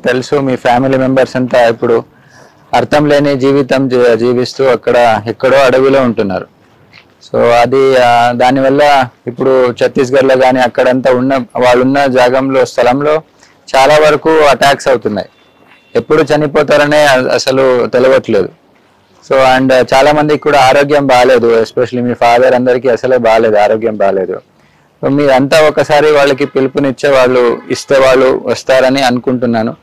తెలుసు మీ family members అంతా ఇప్పుడు అర్థం లేని జీవితం జీవిస్తూ అక్కడ ఎక్కడో అడవిలో ఉంటున్నారు. సో అది దానివల్ల ఇప్పుడు ఛత్తీస్గఢ్లో కానీ అక్కడంతా వాళ్ళున్న స్థలంలో చాలా వరకు అటాక్స్ అవుతున్నాయి. ఎప్పుడు చనిపోతారనే అసలు తెలియట్లేదు. సో అండ్ చాలా మందికి కూడా ఆరోగ్యం బాగాలేదు, ఎస్పెషల్లీ మీ ఫాదర్ అందరికీ అసలే బాగాలేదు, ఆరోగ్యం బాగాలేదు. సో మీరంతా ఒకసారి వాళ్ళకి పిలుపునిచ్చే వాళ్ళు వస్తారని అనుకుంటున్నాను.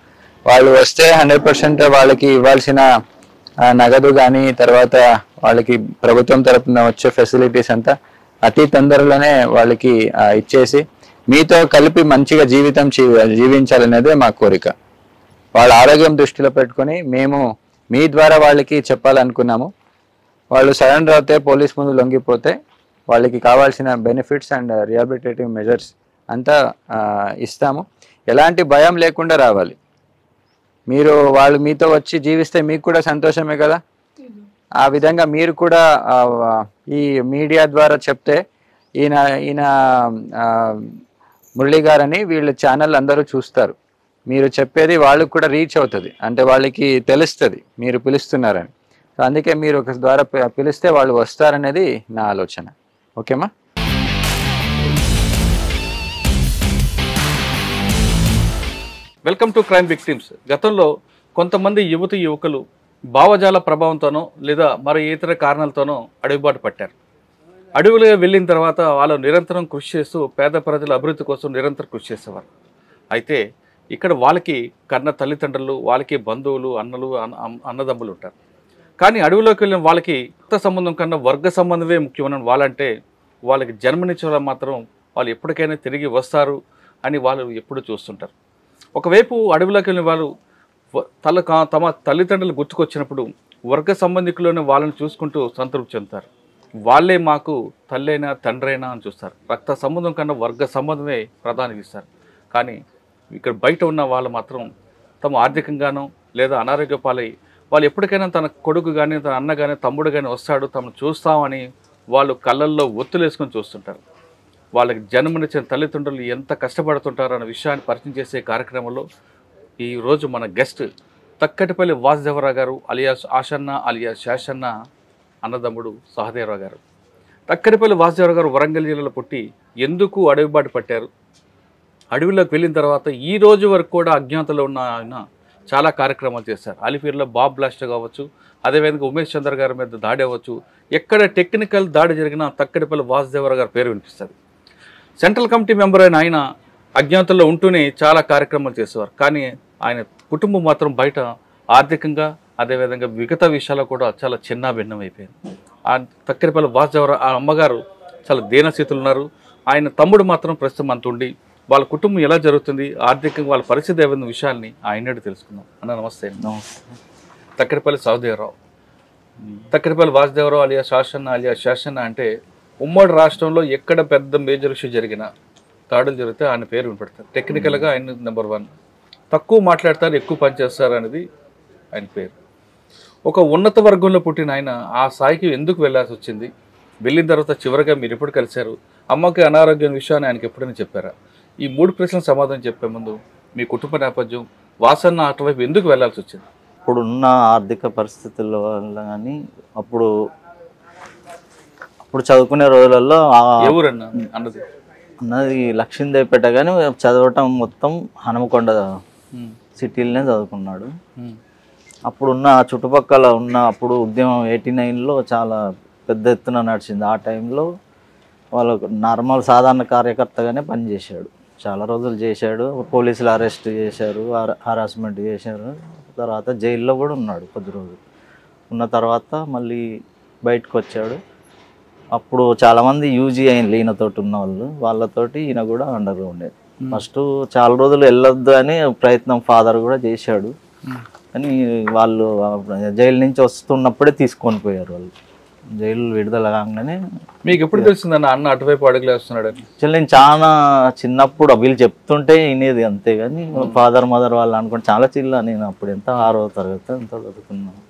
వాళ్ళు వస్తే 100% వాళ్ళకి ఇవ్వాల్సిన నగదు కానీ తర్వాత వాళ్ళకి ప్రభుత్వం తరపున వచ్చే ఫెసిలిటీస్ అంతా అతి తొందరలోనే వాళ్ళకి ఇచ్చేసి మీతో కలిపి మంచిగా జీవించాలనేదే మా కోరిక. వాళ్ళ ఆరోగ్యం దృష్టిలో పెట్టుకొని మేము మీ ద్వారా వాళ్ళకి చెప్పాలనుకున్నాము. వాళ్ళు సరెండర్ అవుతే, పోలీస్ ముందు లొంగిపోతే వాళ్ళకి కావాల్సిన బెనిఫిట్స్ అండ్ రిహాబిలిటేటివ్ మెజర్స్ అంతా ఇస్తాము. ఎలాంటి భయం లేకుండా రావాలి. వాళ్ళు మీతో వచ్చి జీవిస్తే మీకు కూడా సంతోషమే కదా. ఆ విధంగా మీరు కూడా ఈ మీడియా ద్వారా చెప్తే ఈయన మురళి గారని వీళ్ళ ఛానల్ అందరూ చూస్తారు. మీరు చెప్పేది వాళ్ళకు కూడా రీచ్ అవుతుంది, అంటే వాళ్ళకి తెలుస్తుంది మీరు పిలుస్తున్నారని. సో అందుకే మీరు ఒక ద్వారా పిలిస్తే వాళ్ళు వస్తారనేది నా ఆలోచన. ఓకేమా? Welcome to crime victims. గతంలో కొంతమంది యువకులు భావజాల ప్రభావంతోనో లేదా మరి ఇతర కారణాలతోనో అడవిబాటు పట్టారు. అడవిలో వెళ్ళిన తర్వాత వాళ్ళు నిరంతరం కృషి చేస్తూ పేద ప్రజల అభివృద్ధి కోసం నిరంతరం కృషి చేసేవారు. అయితే ఇక్కడ వాళ్ళకి కన్న తల్లిదండ్రులు, వాళ్ళకి బంధువులు, అన్నదమ్ములు ఉంటారు. కానీ అడవిలోకి వెళ్ళిన వాళ్ళకి రక్త సంబంధం కన్నా వర్గ సంబంధమే ముఖ్యమైన వాళ్ళంటే వాళ్ళకి జన్మనిచ్చే వాళ్ళు మాత్రం వాళ్ళు ఎప్పటికైనా తిరిగి వస్తారు అని వాళ్ళు ఎప్పుడు చూస్తుంటారు. ఒకవైపు అడవిలోకి వెళ్ళిన వాళ్ళు తమ తల్లిదండ్రులు గుర్తుకొచ్చినప్పుడు వర్గ సంబంధికులను వాళ్ళని చూసుకుంటూ సంతృప్తి చెందుతారు. వాళ్ళే మాకు తల్లైనా తండ్రైనా అని చూస్తారు. రక్త సంబంధం కన్నా వర్గ సంబంధమే ప్రాధాన్యత ఇస్తారు. కానీ ఇక్కడ బయట ఉన్న వాళ్ళు మాత్రం తమ ఆర్థికంగానో లేదా అనారోగ్య పాలై వాళ్ళు ఎప్పటికైనా తన కొడుకు కానీ తన అన్న కానీ తమ్ముడు కానీ వస్తాడు తమను చూస్తామని వాళ్ళు కళ్ళల్లో ఒత్తులు వేసుకొని చూస్తుంటారు. వాళ్ళకి జన్మనిచ్చిన తల్లిదండ్రులు ఎంత కష్టపడుతుంటారో అనే విషయాన్ని పరిచయం చేసే కార్యక్రమంలో ఈరోజు మన గెస్ట్ తక్కటిపల్లి వాసుదేవరావు గారు అలియాస్ ఆషన్న అలియాస్ శాషన్న అన్నదమ్ముడు సహదేవరావు గారు. తక్కటిపల్లి వాసుదేవరావు గారు వరంగల్ జిల్లాలో పుట్టి ఎందుకు అడవిబాటు పట్టారు, అడవిలోకి వెళ్ళిన తర్వాత ఈ రోజు వరకు కూడా అజ్ఞాతలో ఉన్న ఆయన చాలా కార్యక్రమాలు చేశారు. అలిపీర్లో బాంబ్ బ్లాస్ట్ కావచ్చు, అదేవిధంగా ఉమేష్ చంద్ర గారి మీద దాడి అవ్వచ్చు, ఎక్కడ టెక్నికల్ దాడి జరిగినా తక్కటిపల్లి వాసుదేవరావు గారి పేరు వినిపిస్తుంది. సెంట్రల్ కమిటీ మెంబర్ అయిన ఆయన అజ్ఞాతంలో ఉంటూనే చాలా కార్యక్రమాలు చేసేవారు. కానీ ఆయన కుటుంబం మాత్రం బయట ఆర్థికంగా అదేవిధంగా మిగతా విషయాల్లో కూడా చాలా చిన్న భిన్నం అయిపోయింది. ఆ తక్కటిపల్లి వాసుదేవరావు ఆ అమ్మగారు చాలా దీనస్థితులు ఉన్నారు. ఆయన తమ్ముడు మాత్రం ప్రస్తుతం అంతుండి వాళ్ళ కుటుంబం ఎలా జరుగుతుంది, ఆర్థికంగా వాళ్ళ పరిస్థితి ఏమైనా విషయాల్ని ఆయనటి తెలుసుకుందాం. అన్న నమస్తే. తక్కటిపల్లి సహదేవరావు, తక్కటిపల్లి వాసుదేవరావు అలియాస్ శాసన్న అంటే ఉమ్మడి రాష్ట్రంలో ఎక్కడ పెద్ద మేజర్ ఇష్యూ జరిగినా దాడులు జరిగితే ఆయన పేరు వినపడతారు. టెక్నికల్గా ఆయన నెంబర్ 1. తక్కువ మాట్లాడతారు, ఎక్కువ పనిచేస్తారు అనేది ఆయన పేరు. ఒక ఉన్నత వర్గంలో పుట్టిన ఆయన ఆ స్థాయికి ఎందుకు వెళ్ళాల్సి వచ్చింది, వెళ్ళిన తర్వాత చివరిగా మీరు ఎప్పుడు కలిశారు, అమ్మకి అనారోగ్యం విషయాన్ని ఆయనకి ఎప్పుడైనా చెప్పారా? ఈ 3 ప్రశ్నలకు సమాధానం చెప్పే ముందు మీ కుటుంబ నేపథ్యం, వాసన్న అటువైపు ఎందుకు వెళ్ళాల్సి వచ్చింది? ఇప్పుడున్న ఆర్థిక పరిస్థితుల వల్ల కానీ అప్పుడు చదువుకునే రోజులలో ఎవరన్నా అన్నది లక్ష్మీదేవిపేట, కానీ చదవటం మొత్తం హనుమకొండ సిటీలోనే చదువుకున్నాడు. అప్పుడున్న చుట్టుపక్కల అప్పుడు ఉద్యమం 89లో చాలా పెద్ద ఎత్తున నడిచింది. ఆ టైంలో వాళ్ళకు నార్మల్ సాధారణ కార్యకర్తగానే పనిచేశాడు. చాలా రోజులు చేశాడు. పోలీసులు అరెస్ట్ చేశారు, హరాస్మెంట్ చేశారు. తర్వాత జైల్లో కూడా ఉన్నాడు కొద్ది రోజులు. ఉన్న తర్వాత మళ్ళీ బయటకు వచ్చాడు. అప్పుడు చాలామంది యూజీ అయిన ఈయనతోటి ఉన్న వాళ్ళతోటి ఈయన కూడా అండగా ఉండేది. ఫస్ట్ చాలా రోజులు వెళ్ళొద్దు అని ప్రయత్నం ఫాదర్ కూడా చేశాడు. కానీ వాళ్ళు జైలు నుంచి వస్తున్నప్పుడే తీసుకొని పోయారు. వాళ్ళు జైలు విడుదల కాగానే. మీకు ఎప్పుడు తెలిసిందన్న అన్న అటువైపు అడుగులు వేస్తున్నాడు? నేను చాలా చిన్నప్పుడు వీళ్ళు చెప్తుంటే వినేది, అంతేగాని ఫాదర్ మదర్ వాళ్ళు అనుకుంటే చాలా చిల్ల. నేను అప్పుడు ఎంత 6వ తరగతి ఎంత చదువుకున్నాను.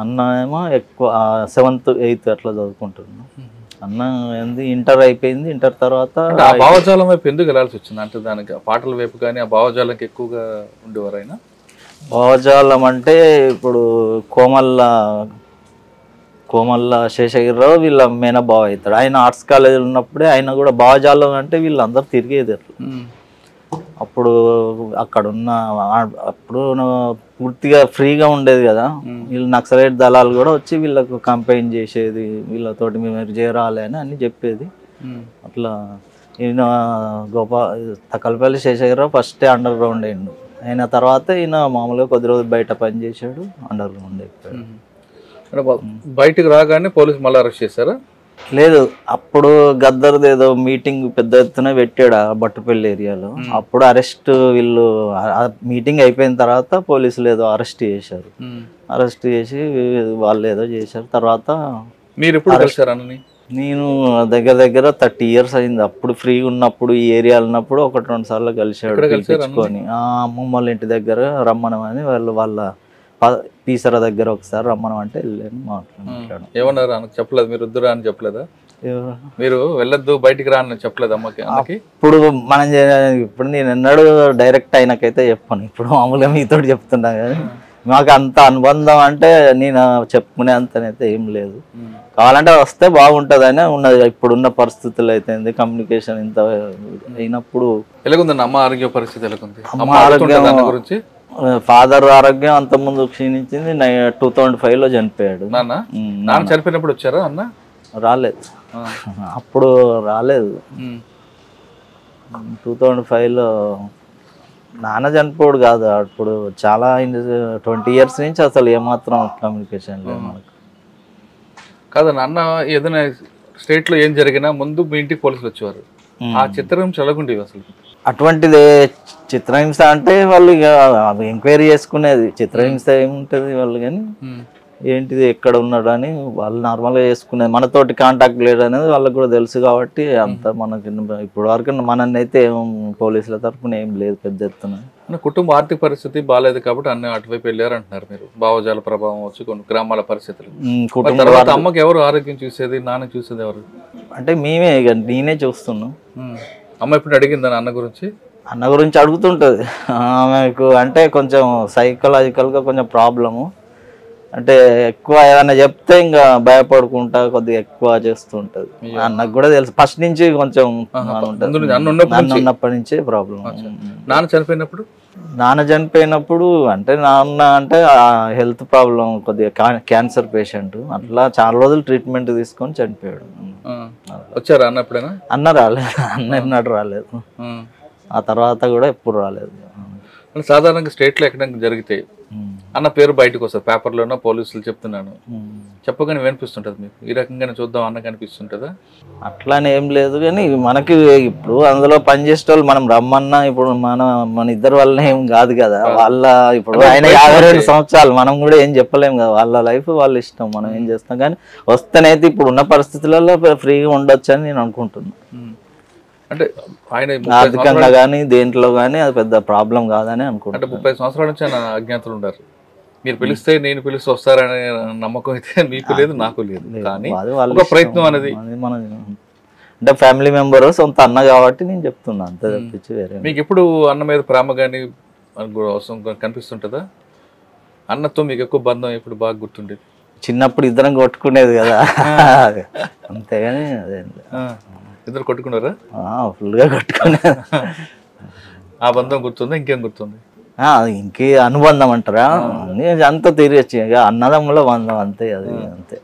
అన్న ఏమో ఎక్కువ 7th 8th అట్లా చదువుకుంటున్నాను. అన్న ఏంది ఇంటర్ అయిపోయింది. ఇంటర్ తర్వాత అంటే ఆ భావజాలం వైపు ఎందుకు వెళ్ళాల్సి వచ్చింది? అంటే దానికి ఆ పాటల వైపు కానీ ఆ భావజాలంకి ఎక్కువగా ఉండేవారు ఆయన? భావజాలం అంటే ఇప్పుడు కోమల్ల శేషగిరిరావు వీళ్ళ మేనబావ అవుతాడు. ఆయన ఆర్ట్స్ కాలేజీలో ఉన్నప్పుడే ఆయన కూడా భావజాలం అంటే వీళ్ళందరూ తిరిగేది అట్లా. అప్పుడు అక్కడ ఉన్న అప్పుడు పూర్తిగా ఫ్రీగా ఉండేది కదా. వీళ్ళు నక్సలైట్ దళాలు కూడా వచ్చి వీళ్ళకు కంపెయిన్ చేసేది, వీళ్ళతోటి మీరు చేరాలి అని అన్ని చెప్పేది. అట్లా ఈయన తకల్పల్లి శేషగిరిరావు ఫస్టే అండర్ గ్రౌండ్ అయ్యిండు. అయిన తర్వాత ఈయన మామూలుగా కొద్ది రోజులు బయట పని చేశాడు, అండర్ గ్రౌండ్ అయిపోయాడు. బయటకు రాగానే పోలీసు మళ్ళీ అరెస్ట్ చేశారా? లేదు, అప్పుడు గద్దర్ది ఏదో మీటింగ్ పెద్ద ఎత్తున పెట్టాడు బట్టుపల్లి ఏరియాలో. అప్పుడు అరెస్ట్ వీళ్ళు మీటింగ్ అయిపోయిన తర్వాత పోలీసులు ఏదో అరెస్ట్ చేశారు. అరెస్ట్ చేసి వాళ్ళు ఏదో చేశారు. తర్వాత మీరు ఎప్పుడు కలిసారని? నేను దగ్గర దగ్గర 30 years అయింది. అప్పుడు ఫ్రీగా ఉన్నప్పుడు ఈ ఏరియాలో ఉన్నప్పుడు 1-2 సార్లు కలిసాడు. పిలిపించుకొని అమ్మమ్మ వాళ్ళ ఇంటి దగ్గర రమ్మనమని వాళ్ళ పీసర దగ్గర ఒకసారి రమ్మనం అంటే వెళ్ళాను, మాట్లాడాను. ఏమన్నారు? చెప్పలేదు మీరు వద్దురా అని చెప్పలేదా? మీరు వెళ్ళొద్దు బయటికి రా అని చెప్పలేదు అమ్మకి? ఇప్పుడు ఇప్పుడు నేను ఎన్నాడు డైరెక్ట్ అయినాకైతే చెప్పాను. ఇప్పుడు మామూలుగా మీతో చెప్తున్నా కానీ మాకు అంత అనుబంధం అంటే నేను చెప్పుకునే అంతనైతే ఏం లేదు. కావాలంటే వస్తే బాగుంటుందని ఉన్నది. ఇప్పుడున్న పరిస్థితులు అయితే కమ్యూనికేషన్ ఇంత అయినప్పుడు ఎలాగుందండి అమ్మ ఆరోగ్య పరిస్థితి? ఎలాగుంది అమ్మ ఆరోగ్యం గురించి? ఫాదర్ ఆరోగ్యం అంత ముందు క్షీణించింది. 2005లో చనిపోయాడు. నాన్న చనిపోయినప్పుడు వచ్చారా అన్న? రాలేదు, అప్పుడు రాలేదు. 2005లో నాన్న చనిపోడు కాదు, అప్పుడు చాలా 20 years నుంచి అసలు ఏమాత్రం కమ్యూనికేషన్ లేదు మనకు. కాదు నాన్న ఏదైనా స్టేట్ లో ఏం జరిగినా ముందు మీ ఇంటికి పోలీసులు వచ్చేవారు. ఆ చిత్రహింస ఎలాగుండేవి అసలు? అటువంటిది చిత్రహింస అంటే వాళ్ళు ఇక ఎంక్వైరీ చేసుకునేది. చిత్రహింస ఏముంటది వాళ్ళు, కానీ ఏంటిది ఎక్కడ ఉన్నాడు అని వాళ్ళు నార్మల్గా చేసుకునేది. మనతోటి కాంటాక్ట్ లేడు అనేది వాళ్ళకి కూడా తెలుసు కాబట్టి అంత మనకి ఇప్పుడు వరకు మనల్ని అయితే పోలీసుల తరఫున ఏం లేదు పెద్ద ఎత్తున. కుటుంబ ఆర్థిక పరిస్థితి బాగాలేదు కాబట్టి అన్నీ అటువైపు వెళ్ళారు అంటున్నారు మీరు. భావజాల ప్రభావం వచ్చి కొన్ని గ్రామాల పరిస్థితులు. తర్వాత అమ్మకి ఎవరు ఆరోగ్యం చూసేది, నాన్న చూసేది ఎవరు? అంటే మేమే, ఇక నేనే చూస్తున్నాం. అమ్మ ఎప్పుడు అడిగిందని అన్న గురించి? అన్న గురించి అడుగుతుంటుంది ఆమెకు. అంటే కొంచెం సైకలాజికల్గా కొంచెం ప్రాబ్లము. అంటే ఎక్కువ ఏదైనా చెప్తే ఇంకా భయపడుకుంటా కొద్దిగా ఎక్కువ చేస్తుంటది. అన్నకు కూడా తెలుసు ఫస్ట్ నుంచి కొంచెం ఉన్నప్పటి నుంచే ప్రాబ్లం. నాన్న చనిపోయినప్పుడు? నాన్న చనిపోయినప్పుడు అంటే నాన్న అంటే హెల్త్ ప్రాబ్లం, కొద్దిగా క్యాన్సర్ పేషెంట్. అట్లా చాలా రోజులు ట్రీట్మెంట్ తీసుకొని చనిపోయాడు. వచ్చారా అన్న ఎప్పుడైనా? అన్న రాలేదు, అన్న ఎన్నడూ రాలేదు. ఆ తర్వాత కూడా ఎప్పుడు రాలేదు. సాధారణంగా స్టేట్ లో ఎక్కడ జరిగితే అన్న పేరు బయటకు వస్తుంది, పేపర్లోనో పోలీసులు చెప్తున్నాను చెప్పగానే వినిపిస్తుంటది మీకు? ఈ రకంగానే చూద్దాం అన్న కనిపిస్తుంటుందా? అట్లానే ఏం లేదు, కానీ మనకి ఇప్పుడు అందులో పనిచేసే వాళ్ళు మనం రమ్మన్నా ఇప్పుడు మన ఇద్దరు వల్ల ఏం కాదు కదా. వాళ్ళ ఇప్పుడు ఆయన 52 సంవత్సరాలు, మనం కూడా ఏం చెప్పలేము కదా. వాళ్ళ లైఫ్ వాళ్ళ ఇష్టం, మనం ఏం చేస్తాం. కానీ వస్తేనైతే ఇప్పుడు ఉన్న పరిస్థితులలో ఫ్రీగా ఉండొచ్చు అని నేను అనుకుంటున్నాను. అంటే ఆయన ఆర్థికంగా కానీ దేంట్లో కానీ అది పెద్ద ప్రాబ్లం కాదని అనుకుంటున్నాను. అంటే 30 సంవత్సరాల నుంచి ఆయన అజ్ఞాతులు ఉన్నారు. మీరు పిలిస్తే నేను పిలిస్తే వస్తారనే నమ్మకం అయితే మీకు లేదు, నాకు లేదు. కానీ ఒక ప్రయత్నం అనేది అంటే ఫ్యామిలీ మెంబర్, సొంత అన్న కాబట్టి నేను చెప్తున్నా అంతే తప్పించి వేరే. మీకు ఎప్పుడు అన్న మీద ప్రేమ కానీ కనిపిస్తుంటుందా? అన్నతో మీకు ఎక్కువ బంధం ఎప్పుడు బాగా గుర్తుండేది? చిన్నప్పుడు ఇద్దరం కొట్టుకునేది కదా అంతేగాని అదే. ఇద్దరు కొట్టుకున్నారా? ఫుల్గా కొట్టుకునేది. ఆ బంధం గుర్తుందా? ఇంకేం గుర్తుంది? ఇంకే అనుబంధం అంటారా? అంతా తిరిగొచ్చు ఇక అన్నదమ్ముల బంధం అంతే, అది అంతే.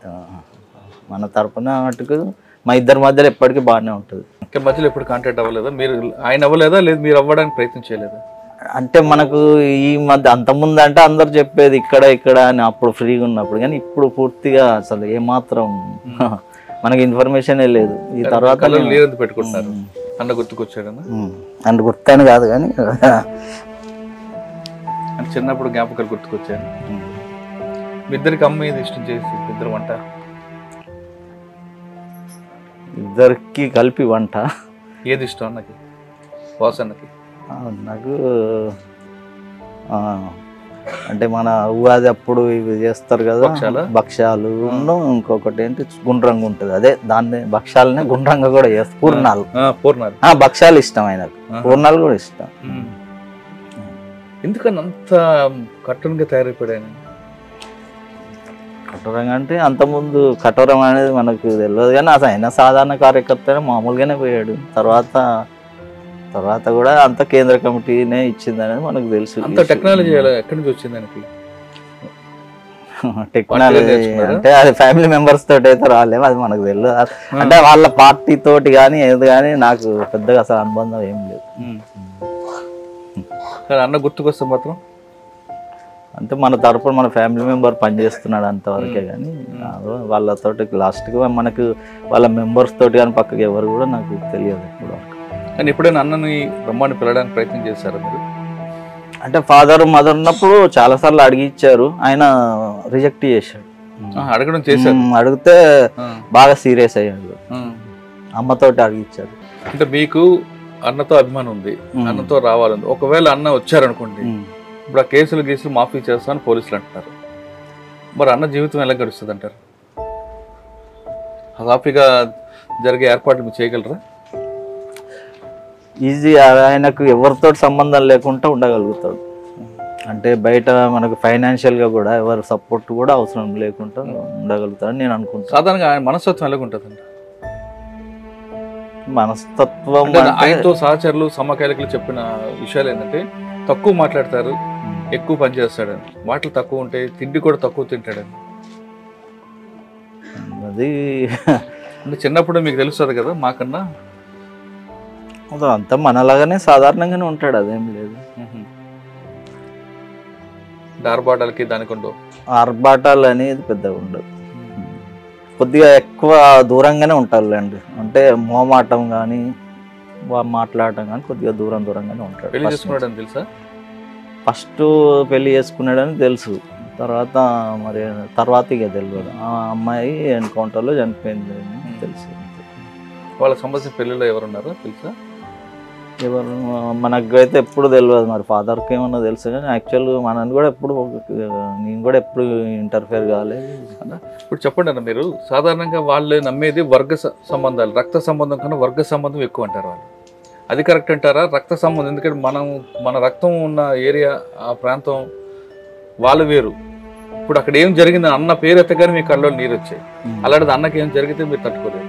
మన తరపున మటుకు మా ఇద్దరి మధ్యలో ఎప్పటికీ బాగానే ఉంటుంది. ఇంకా మధ్యలో ఎప్పుడు కాంటాక్ట్ అవ్వలేదా? మీరు ఆయన అవ్వలేదా? లేదు మీరు అవ్వడానికి ప్రయత్నం చేయలేదా? అంటే మనకు ఈ మధ్య అంతకుముందు అంటే అందరు చెప్పేది ఇక్కడ ఇక్కడ అని అప్పుడు ఫ్రీగా ఉన్నప్పుడు, కానీ ఇప్పుడు పూర్తిగా అసలు ఏమాత్రం మనకి ఇన్ఫర్మేషనే లేదు. ఈ తర్వాత పెట్టుకుంటున్నారు. అన్న గుర్తుకొచ్చాడన్నా? అంటే గుర్తని కాదు కానీ చిన్నప్పుడు జ్ఞాపకాలు గుర్తుకొచ్చాను. మీ ఇద్దరికి అమ్మ ఏది ఇష్టం చేసి ఇద్దరు వంట? ఇద్దరికి కలిపి వంట ఏది ఇష్టం అన్నకి, బాస్ అన్నకి? నాకు అంటే మన ఉగాది అప్పుడు ఇవి చేస్తారు కదా భక్ష్యాలు, ఇంకొకటి ఏంటి గుండ్రంగా ఉంటుంది, అదే దాన్ని భక్ష్యాలనే గుండ్రంగా కూడా చేస్తారు. పూర్ణాలు భక్ష్యాలు ఇష్టం ఆయనకు, పూర్ణాలు కూడా ఇష్టం. ఎందుకని అంత కఠోరంగా తయారైపోయాడు? కఠోరంగా అంటే అంతకుముందు కఠోరం అనేది మనకు తెలియదు, కానీ అసలు ఆయన సాధారణ కార్యకర్త మామూలుగానే పోయాడు. తర్వాత కూడా అంత కేంద్ర కమిటీనే ఇచ్చింది అనేది మనకు తెలుసు. అంత టెక్నాలజీ ఎక్కడి నుంచి వచ్చింది ఆయనకి? టెక్నాలజీ అంటే అది ఫ్యామిలీ మెంబర్స్ తోటి అయితే రాలేము, అది మనకు తెలియదు. అంటే వాళ్ళ పార్టీ తోటి కానీ ఏది కానీ నాకు పెద్దగా అసలు అనుబంధం ఏం లేదు. అన్న గుర్తుకొస్తే మాత్రం అంటే మన తరపున మన ఫ్యామిలీ మెంబర్ పనిచేస్తున్నాడు అంతవరకే, కానీ వాళ్ళతోటి లాస్ట్కి మనకు వాళ్ళ మెంబర్స్ తోటి కానీ పక్కకి ఎవరు కూడా నాకు తెలియదు ఎప్పుడు. కానీ ఎప్పుడైనా అన్నని రమ్మని పిలవడానికి ప్రయత్నం చేశారా మీరు? అంటే ఫాదర్ మదర్ ఉన్నప్పుడు చాలా సార్లు అడిగిచ్చారు, ఆయన రిజెక్ట్ చేశాడు. అడగడం చేశారు, అడిగితే బాగా సీరియస్ అయ్యాడు, అమ్మతోటి అడిగిచ్చాడు. అంటే మీకు అన్నతో అభిమానం ఉంది, అన్నతో రావాలని. ఒకవేళ అన్న వచ్చారనుకోండి, ఇప్పుడు ఆ కేసులు మాఫీ చేస్తామని పోలీసులు అంటున్నారు, మరి అన్న జీవితం ఎలా గడుస్తుంది అంటారు? హ్యాపీగా జరిగే ఏర్పాట్లు మీరు చేయగలరా? ఈజీ, ఆయనకు ఎవరితో సంబంధం లేకుండా ఉండగలుగుతాడు. అంటే బయట మనకు ఫైనాన్షియల్గా కూడా ఎవరి సపోర్ట్ కూడా అవసరం లేకుండా ఉండగలుగుతాడు నేను అనుకుంటాను. సాధారణంగా ఆయన మనస్తత్వం ఎలాగుంటుందండి? మనస్తత్వం ఆయనతో సహచరులు సమకాలికలు చెప్పిన విషయాలు ఏంటంటే తక్కువ మాట్లాడతారు, ఎక్కువ పని చేస్తాడని. మాటలు తక్కువ ఉంటాయి, తిండి కూడా తక్కువ తింటాడని. అది అంటే చిన్నప్పుడు మీకు తెలుస్తుంది కదా, మాకన్నా అంతా మనలాగానే సాధారణంగానే ఉంటాడు, అదేం లేదు. ఆర్భాటాలకి దానికి ఉండవు, ఆర్భాటాలు అనేది పెద్దగా ఉండదు. కొద్దిగా ఎక్కువ దూరంగానే ఉంటారులేండి, అంటే మోమాటం కానీ మాట్లాడటం కానీ కొద్దిగా దూరంగానే ఉంటాడు. పెళ్లి చేసుకున్నాడని తెలుసా? ఫస్ట్ పెళ్లి చేసుకున్నాడని తెలుసు, తర్వాత ఇక తెలియదు. ఆ అమ్మాయి ఎన్కౌంటర్లో చనిపోయింది అని తెలుసు. వాళ్ళకి సంబంధించిన పెళ్ళిలో ఎవరున్నారో తెలుసా? ఎవరు మనకు అయితే ఎప్పుడు తెలియదు, మరి ఫాదర్కి ఏమన్నా తెలుసు, కానీ యాక్చువల్గా నేను కూడా ఎప్పుడు ఇంటర్ఫేర్ కాలేదు. ఇప్పుడు చెప్పండి అన్న, మీరు సాధారణంగా వాళ్ళు నమ్మేది వర్గ సంబంధాలు, రక్త సంబంధం కన్నా వర్గ సంబంధం ఎక్కువ అంటారు వాళ్ళు. అది కరెక్ట్ అంటారా? రక్త సంబంధం, ఎందుకంటే మన రక్తం ఉన్న ఏరియా, ఆ ప్రాంతం వాళ్ళు వేరు. ఇప్పుడు అక్కడ ఏం జరిగింది అన్న పేరు ఎత్తగానే మీ కళ్ళలో నీరు వచ్చాయి, అలాంటిది అన్నకి ఏం జరిగితే మీరు తట్టుకోలేరు.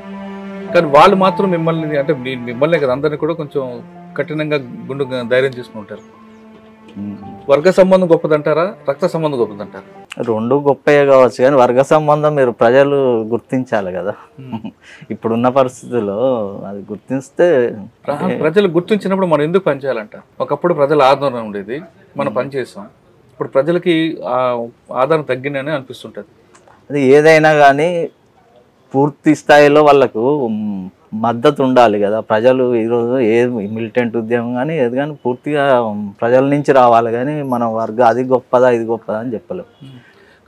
కానీ వాళ్ళు మాత్రం మిమ్మల్ని, అంటే మిమ్మల్ని కదా అందరినీ కూడా కొంచెం కఠినంగా గుండు ధైర్యం చేసుకుంటారు. వర్గ సంబంధం గొప్పదంటారా, రక్త సంబంధం గొప్పదంటారా? రెండు గొప్పయే కావచ్చు, కానీ వర్గ సంబంధం మీరు ప్రజలు గుర్తించాలి కదా. ఇప్పుడున్న పరిస్థితుల్లో అది గుర్తిస్తే, ప్రజలు గుర్తించినప్పుడు మనం ఎందుకు పనిచేయాలంట? ఒకప్పుడు ప్రజల ఆదరణ ఉండేది, మనం పనిచేసాం, ఇప్పుడు ప్రజలకి ఆదరణ తగ్గిందని అనిపిస్తుంటది. అది ఏదైనా కానీ పూర్తి స్థాయిలో వాళ్ళకు మద్దతు ఉండాలి కదా. ప్రజలు ఈరోజు ఏ మిలిటెంట్ ఉద్యమం కానీ ఏది కానీ పూర్తిగా ప్రజల నుంచి రావాలి, కానీ మన అది గొప్పదా ఇది గొప్పదా అని చెప్పలేము.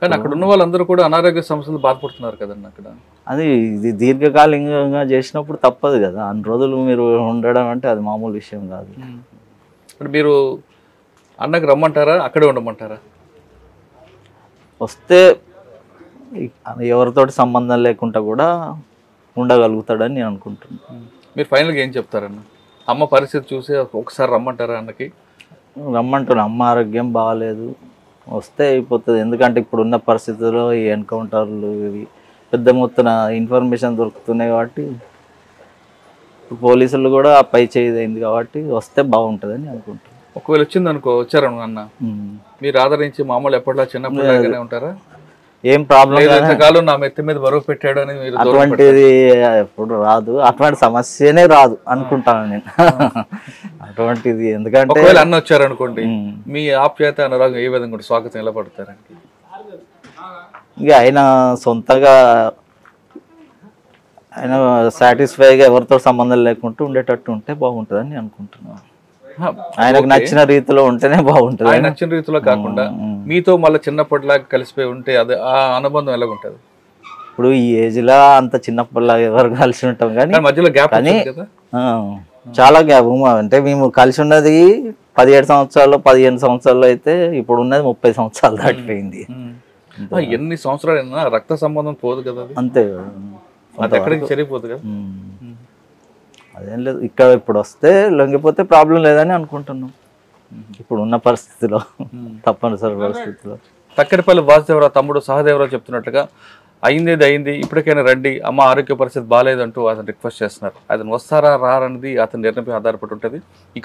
కానీ అక్కడ ఉన్న వాళ్ళందరూ కూడా అనారోగ్య సమస్యలు బాధపడుతున్నారు కదండి. అక్కడ ఇది దీర్ఘకాలికంగా చేసినప్పుడు తప్పదు కదా, అన్ని రోజులు మీరు ఉండడం అంటే అది మామూలు విషయం కాదు. ఇప్పుడు మీరు అన్నకు రమ్మంటారా, అక్కడే ఉండమంటారా? వస్తే ఎవరితోటి సంబంధం లేకుండా కూడా ఉండగలుగుతాడని నేను అనుకుంటున్నాను. మీరు ఫైనల్గా ఏం చెప్తారన్న? అమ్మ పరిస్థితి చూసి ఒకసారి రమ్మంటారా? అన్నకి రమ్మంటున్నా, అమ్మ ఆరోగ్యం బాగాలేదు, వస్తే అయిపోతుంది. ఎందుకంటే ఇప్పుడున్న పరిస్థితుల్లో ఈ ఎన్కౌంటర్లు ఇవి పెద్ద మొత్తం ఇన్ఫర్మేషన్ దొరుకుతున్నాయి కాబట్టి పోలీసులు కూడా పై చేయదైంది కాబట్టి వస్తే బాగుంటుందని అనుకుంటున్నాను. ఒకవేళ వచ్చింది అనుకో, వచ్చారను అన్న, మీరు ఆదరించి మామూలు ఎప్పటిలా చిన్నప్పుడు ఉంటారా? ఏం ప్రాబ్లం కాలం నా మెత్తి మీద బరువు పెట్టాడు అని మీరు అటువంటిది ఎప్పుడు రాదు, అటువంటి సమస్యనే రాదు అనుకుంటాను నేను. అటువంటిది ఎందుకంటే ఒకవేళ అన్న వచ్చారనుకోండి, మీ ఆప్యాయత అనురాగం ఏ విధంగా స్వాగతం ఎలా పడతారండి? ఇక ఆయన సొంతగా ఆయన సాటిస్ఫైగా ఎవరితో సంబంధం లేకుండా ఉండేటట్టు ఉంటే బాగుంటుందని నేను అనుకుంటున్నాను. ఆయనకు నచ్చిన రీతిలో ఉంటేనే బాగుంటుంది. ఆయన నచ్చిన రీతిలో కాకుండా మీతో మళ్ళీ చిన్నప్పటిలాగా కలిసిపోయి ఉంటే అదే ఆ అనుబంధం ఎలా ఉంటుంది? ఇప్పుడు ఈ ఏజ్ లా అంత చిన్నప్పటిలాగా ఎవరు కలిసి ఉంటాం, కానీ మధ్యలో గ్యాప్ కానీ చాలా గ్యాప్. అంటే మేము కలిసి ఉన్నది 17 సంవత్సరాలు 15 సంవత్సరాలు అయితే ఇప్పుడు ఉన్నది 30 సంవత్సరాలు దాటిపోయింది. ఎన్ని సంవత్సరాలైనా రక్త సంబంధం పోదు కదా అది. అంతే అది ఎక్కడికి చెరిగిపోదు కదా. అదేం లేదు, ఇక్కడ ఇప్పుడు వస్తే లొంగిపోతే ప్రాబ్లం లేదని అనుకుంటున్నాం ఇప్పుడు ఉన్న పరిస్థితిలో, తప్పనిసరి పరిస్థితిలో. తక్కెడపల్లి వాసుదేవరావు తమ్ముడు సహదేవరావు చెప్తున్నట్లుగా అయింది ఇప్పటికైనా రండి, అమ్మ ఆరోగ్య పరిస్థితి బాగాలేదంటూ అతను రిక్వెస్ట్ చేస్తున్నారు. అతను వస్తారా రారన్నది అతని నిర్ణయం ఆధారపడి ఉంటుంది. ఇక